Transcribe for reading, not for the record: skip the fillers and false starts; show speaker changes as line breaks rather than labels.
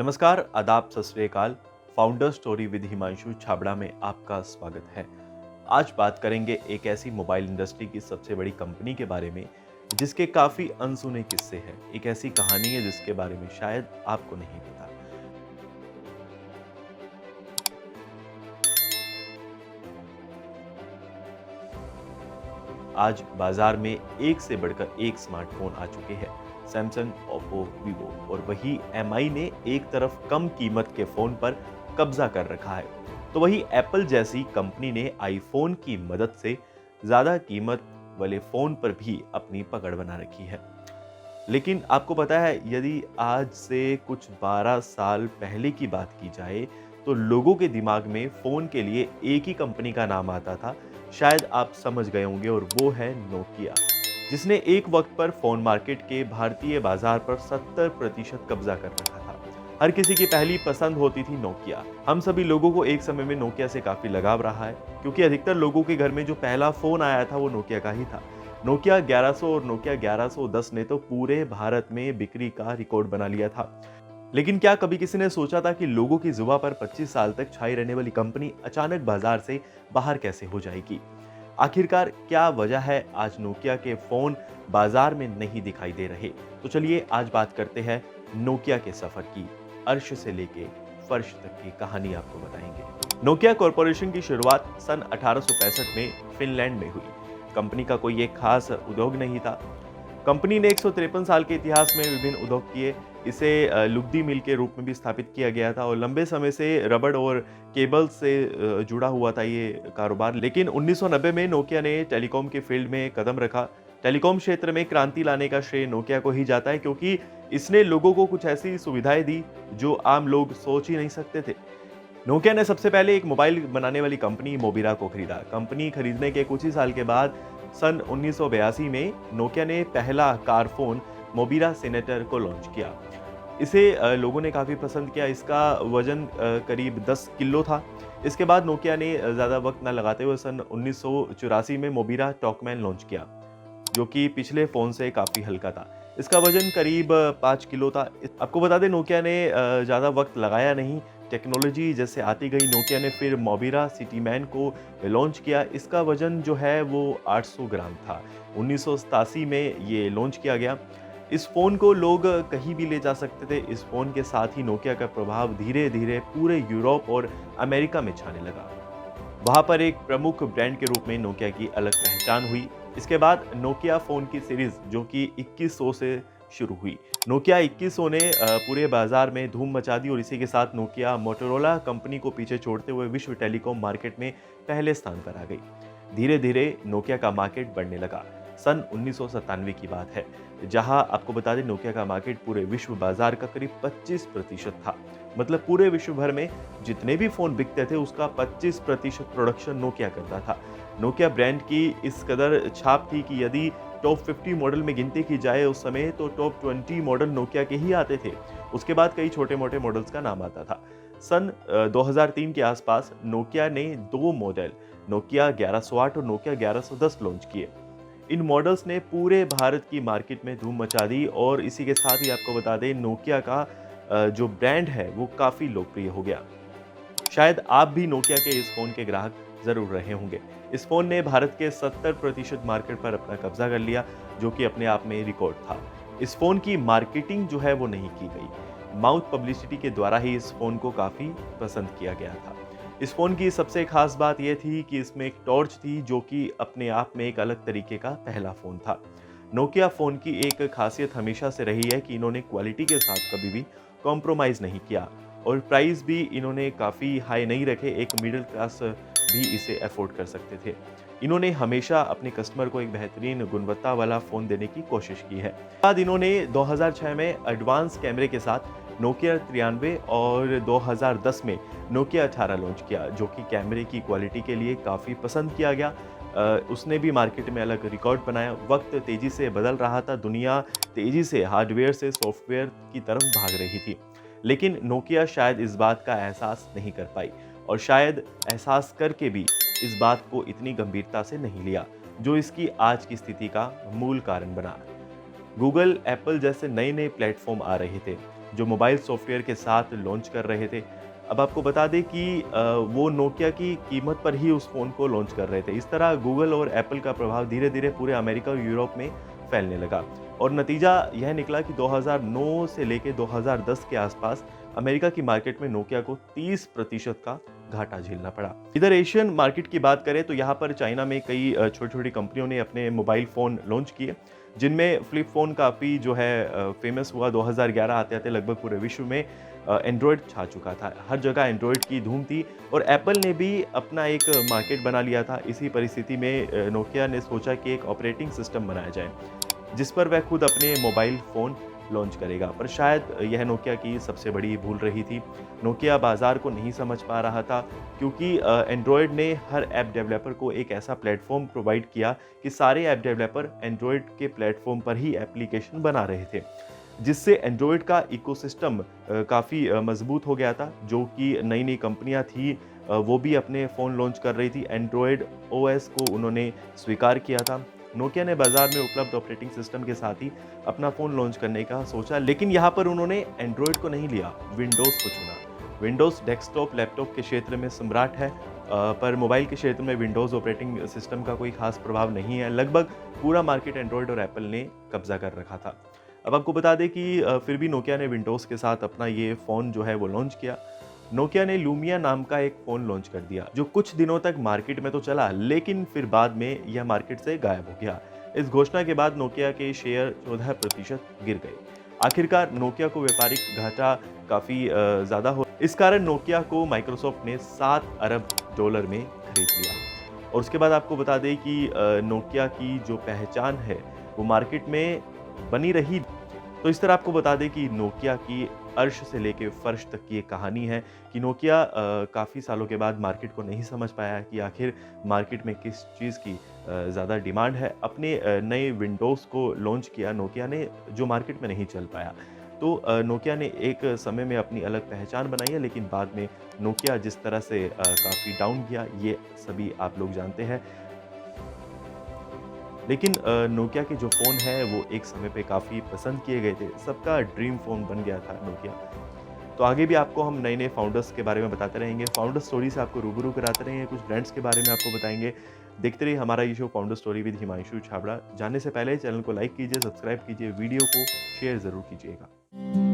नमस्कार, आदाब, सत श्री अकाल। Founder story with Himanshu Chhabra में आपका स्वागत है। आज बात करेंगे एक ऐसी मोबाइल इंडस्ट्री की सबसे बड़ी कंपनी के बारे में जिसके काफी अनसुने किस्से हैं। एक ऐसी कहानी है जिसके बारे में शायद आपको नहीं पता। आज बाजार में एक से बढ़कर एक स्मार्टफोन आ चुके हैं। सैमसंग, ओप्पो, वीवो और वही एमआई ने एक तरफ कम कीमत के फोन पर कब्जा कर रखा है, तो वही एप्पल जैसी कंपनी ने आईफोन की मदद से ज्यादा कीमत वाले फोन पर भी अपनी पकड़ बना रखी है। लेकिन आपको पता है, यदि आज से कुछ 12 साल पहले की बात की जाए तो लोगों के दिमाग में फोन के लिए एक ही कंपनी का नाम आता था। शायद आप समझ गए होंगे, और वो है नोकिया, जिसने एक वक्त पर फोन मार्केट के भारतीय बाजार पर 70% कब्जा कर रखा था। हर किसी की पहली पसंद होती थी नोकिया। हम सभी लोगों को एक समय में नोकिया से काफी लगाव रहा है, क्योंकि अधिकतर लोगों के घर में जो पहला फोन आया था वो नोकिया का ही था। नोकिया 1100 और नोकिया 1110 ने तो पूरे भारत में बिक्री का रिकॉर्ड बना लिया था। लेकिन क्या कभी किसी ने सोचा था कि लोगों की जुबान पर 25 साल तक छाई रहने वाली कंपनी अचानक बाजार से बाहर कैसे हो जाएगी? आखिरकार क्या वजह है आज नोकिया के फोन बाजार में नहीं दिखाई दे रहे? तो चलिए आज बात करते हैं नोकिया के सफर की। अर्श से लेके फर्श तक की कहानी आपको बताएंगे। नोकिया कॉरपोरेशन की शुरुआत सन 1865 में फिनलैंड में हुई। कंपनी का कोई एक खास उद्योग नहीं था। कंपनी ने 153 साल के इतिहास में विभिन्न उद्योग किए। इसे लुगदी मिल के रूप में भी स्थापित किया गया था और लंबे समय से रबड़ और केबल से जुड़ा हुआ था ये कारोबार। लेकिन 1990 में नोकिया ने टेलीकॉम के फील्ड में कदम रखा। टेलीकॉम क्षेत्र में क्रांति लाने का श्रेय नोकिया को ही जाता है, क्योंकि इसने लोगों को कुछ ऐसी सुविधाएं दी जो आम लोग सोच ही नहीं सकते थे। नोकिया ने सबसे पहले एक मोबाइल बनाने वाली कंपनी मोबिरा को खरीदा। कंपनी खरीदने के कुछ ही साल के बाद सन 1982 में नोकिया ने पहला कारफोन मोबिरा सीनेटर को लॉन्च किया। इसे लोगों ने काफ़ी पसंद किया। इसका वजन करीब 10 किलो था। इसके बाद नोकिया ने ज़्यादा वक्त न लगाते हुए सन 1984 में मोबिरा टॉकमैन लॉन्च किया, जो कि पिछले फ़ोन से काफ़ी हल्का था। इसका वजन करीब 5 किलो था। आपको बता दें, नोकिया ने ज़्यादा वक्त लगाया नहीं। टेक्नोलॉजी जैसे आती गई, नोकिया ने फिर मोबिरा सिटीमैन को लॉन्च किया। इसका वजन जो है वो 800 ग्राम था। 1987 में ये लॉन्च किया गया। इस फ़ोन को लोग कहीं भी ले जा सकते थे। इस फ़ोन के साथ ही नोकिया का प्रभाव धीरे धीरे पूरे यूरोप और अमेरिका में छाने लगा। वहाँ पर एक प्रमुख ब्रांड के रूप में नोकिया की अलग पहचान हुई। इसके बाद नोकिया फ़ोन की सीरीज़, जो कि 2100 से शुरू हुई। नोकिया 2100 ने पूरे बाजार में धूम मचा दी और इसी के साथ नोकिया मोटोरोला कंपनी को पीछे छोड़ते हुए विश्व टेलीकॉम मार्केट में पहले स्थान पर आ गई। धीरे धीरे नोकिया का मार्केट बढ़ने लगा। सन 1997 की बात है, जहां आपको बता दें नोकिया का मार्केट पूरे विश्व बाजार का करीब 25% था। मतलब पूरे विश्व भर में जितने भी फोन बिकते थे उसका 25% प्रोडक्शन नोकिया करता था। नोकिया ब्रांड की इस कदर छाप थी कि यदि टॉप 50 मॉडल में गिनती की जाए उस समय, तो टॉप 20 मॉडल नोकिया के ही आते थे। उसके बाद कई छोटे मोटे मॉडल्स का नाम आता था। सन 2003 के आसपास नोकिया ने 2 मॉडल, नोकिया 1108 और नोकिया 1110 लॉन्च किए। इन मॉडल्स ने पूरे भारत की मार्केट में धूम मचा दी और इसी के साथ ही आपको बता दें, नोकिया का जो ब्रांड है वो काफ़ी लोकप्रिय हो गया। शायद आप भी नोकिया के इस फ़ोन के ग्राहक ज़रूर रहे होंगे। इस फ़ोन ने भारत के 70% मार्केट पर अपना कब्जा कर लिया, जो कि अपने आप में रिकॉर्ड था। इस फ़ोन की मार्केटिंग जो है वो नहीं की गई। माउथ पब्लिसिटी के द्वारा ही इस फ़ोन को काफ़ी पसंद किया गया था। इस फ़ोन की सबसे खास बात यह थी कि इसमें एक टॉर्च थी, जो कि अपने आप में एक अलग तरीके का पहला फ़ोन था। नोकिया फ़ोन की एक खासियत हमेशा से रही है कि इन्होंने क्वालिटी के साथ कभी भी कॉम्प्रोमाइज़ नहीं किया और प्राइस भी इन्होंने काफ़ी हाई नहीं रखे। एक मिडिल क्लास भी इसे अफोर्ड कर सकते थे। इन्होंने हमेशा अपने कस्टमर को एक बेहतरीन गुणवत्ता वाला फ़ोन देने की कोशिश की है। बाद इन्होंने 2006 में एडवांस कैमरे के साथ नोकिया 93 और 2010 में नोकिया 18 लॉन्च किया, जो कि कैमरे की क्वालिटी के लिए काफ़ी पसंद किया गया। उसने भी मार्केट में अलग रिकॉर्ड बनाया। वक्त तेज़ी से बदल रहा था, दुनिया तेज़ी से हार्डवेयर से सॉफ्टवेयर की तरफ भाग रही थी। लेकिन नोकिया शायद इस बात का एहसास नहीं कर पाई, और शायद एहसास करके भी इस बात को इतनी गंभीरता से नहीं लिया, जो इसकी आज की स्थिति का मूल कारण बना। गूगल, एप्पल जैसे नए नए प्लेटफॉर्म आ रहे थे जो मोबाइल सॉफ्टवेयर के साथ लॉन्च कर रहे थे। अब आपको बता दें कि वो नोकिया की कीमत पर ही उस फ़ोन को लॉन्च कर रहे थे। इस तरह गूगल और एप्पल का प्रभाव धीरे-धीरे पूरे अमेरिका और यूरोप में फैलने लगा और नतीजा यह निकला कि 2009 से लेके 2010 के आसपास अमेरिका की मार्केट में नोकिया को 30% का घाटा झेलना पड़ा। इधर एशियन मार्केट की बात करें तो यहाँ पर चाइना में कई छोटी-छोटी कंपनियों ने अपने मोबाइल फ़ोन लॉन्च किए, जिनमें फ्लिप फ़ोन काफ़ी जो है फ़ेमस हुआ। 2011 आते-आते लगभग पूरे विश्व में एंड्रॉयड छा चुका था। हर जगह एंड्रॉयड की धूम थी और एप्पल ने भी अपना एक मार्केट बना लिया था। इसी परिस्थिति में नोकिया ने सोचा कि एक ऑपरेटिंग सिस्टम बनाया जाए, जिस पर वह खुद अपने मोबाइल फ़ोन लॉन्च करेगा। पर शायद यह नोकिया की सबसे बड़ी भूल रही थी। नोकिया बाज़ार को नहीं समझ पा रहा था, क्योंकि एंड्रॉयड ने हर ऐप डेवलपर को एक ऐसा प्लेटफ़ॉर्म प्रोवाइड किया कि सारे ऐप डेवलपर एंड्रॉयड के प्लेटफ़ॉर्म पर ही एप्लीकेशन बना रहे थे, जिससे एंड्रॉयड का इकोसिस्टम काफ़ी मज़बूत हो गया था। जो कि नई-नई कंपनियाँ थी वो भी अपने फ़ोन लॉन्च कर रही थी। एंड्रॉयड ओएस को उन्होंने स्वीकार किया था। नोकिया ने बाजार में उपलब्ध ऑपरेटिंग सिस्टम के साथ ही अपना फ़ोन लॉन्च करने का सोचा, लेकिन यहाँ पर उन्होंने एंड्रॉयड को नहीं लिया, विंडोज़ को चुना। विंडोज़ डेस्कटॉप, लैपटॉप के क्षेत्र में सम्राट है, पर मोबाइल के क्षेत्र में विंडोज़ ऑपरेटिंग सिस्टम का कोई खास प्रभाव नहीं है। लगभग पूरा मार्केट एंड्रॉयड और एप्पल ने कब्जा कर रखा था। अब आपको बता दें कि फिर भी नोकिया ने विंडोज़ के साथ अपना ये फ़ोन जो है वो लॉन्च किया। नोकिया ने लूमिया नाम का एक फ़ोन लॉन्च कर दिया, जो कुछ दिनों तक मार्केट में तो चला, लेकिन फिर बाद में यह मार्केट से गायब हो गया। इस घोषणा के बाद नोकिया के शेयर 14% गिर गए। आखिरकार नोकिया को व्यापारिक घाटा काफ़ी ज़्यादा हो, इस कारण नोकिया को माइक्रोसॉफ्ट ने $7 अरब में खरीद लिया। और उसके बाद आपको बता दें कि नोकिया की जो पहचान है वो मार्केट में बनी रही। तो इस तरह आपको बता दें कि नोकिया की अर्श से लेके फर्श तक की एक कहानी है कि नोकिया काफ़ी सालों के बाद मार्केट को नहीं समझ पाया कि आखिर मार्केट में किस चीज़ की ज़्यादा डिमांड है। अपने नए विंडोज़ को लॉन्च किया नोकिया ने, जो मार्केट में नहीं चल पाया। तो नोकिया ने एक समय में अपनी अलग पहचान बनाई है, लेकिन बाद में नोकिया जिस तरह से काफ़ी डाउन गया, ये सभी आप लोग जानते हैं। लेकिन नोकिया के जो फ़ोन हैं वो एक समय पे काफ़ी पसंद किए गए थे, सबका ड्रीम फ़ोन बन गया था नोकिया। तो आगे भी आपको हम नए-नए फाउंडर्स के बारे में बताते रहेंगे, फाउंडर स्टोरी से आपको रूबरू कराते रहेंगे, कुछ ब्रांड्स के बारे में आपको बताएँगे। देखते रहिए हमारा ये show founder story with Himanshu Chhabra. जानने से पहले चैनल को लाइक कीजिए, सब्सक्राइब कीजिए, वीडियो को शेयर ज़रूर कीजिएगा।